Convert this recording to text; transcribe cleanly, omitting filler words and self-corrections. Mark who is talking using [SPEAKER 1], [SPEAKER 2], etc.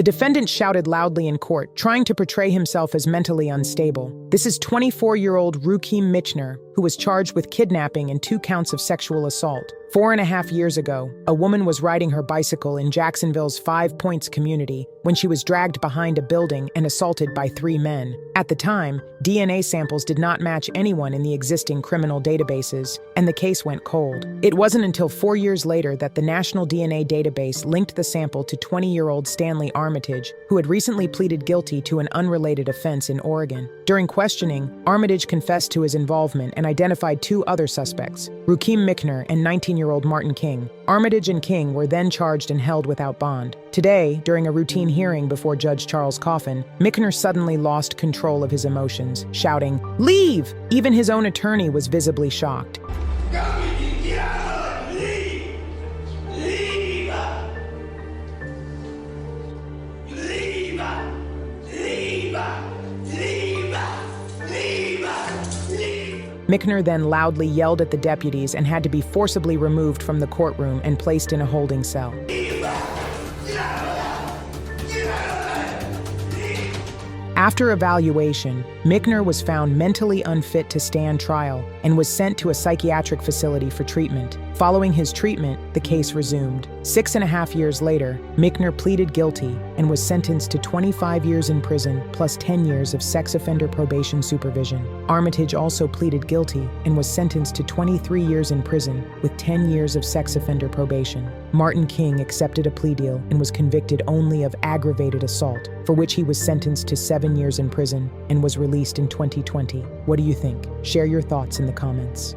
[SPEAKER 1] The defendant shouted loudly in court, trying to portray himself as mentally unstable. This is 24-year-old Rukim Michner, who was charged with kidnapping and 2 counts of sexual assault. 4.5 years ago, a woman was riding her bicycle in Jacksonville's 5 Points community when she was dragged behind a building and assaulted by 3 men. At the time, DNA samples did not match anyone in the existing criminal databases, and the case went cold. It wasn't until 4 years later that the National DNA Database linked the sample to 20-year-old Stanley Armitage, who had recently pleaded guilty to an unrelated offense in Oregon. During questioning, Armitage confessed to his involvement and identified 2 other suspects, Rukim Michner and 19-year-old Martin King. Armitage and King were then charged and held without bond. Today, during a routine hearing before Judge Charles Coffin, Michner suddenly lost control of his emotions, shouting, "Leave!" Even his own attorney was visibly shocked. Michner then loudly yelled at the deputies and had to be forcibly removed from the courtroom and placed in a holding cell. After evaluation, Michner was found mentally unfit to stand trial and was sent to a psychiatric facility for treatment. Following his treatment, the case resumed. 6.5 years later, Michner pleaded guilty and was sentenced to 25 years in prison plus 10 years of sex offender probation supervision. Armitage also pleaded guilty and was sentenced to 23 years in prison with 10 years of sex offender probation. Martin King accepted a plea deal and was convicted only of aggravated assault, for which he was sentenced to 7 years in prison and was released in 2020. What do you think? Share your thoughts in the comments.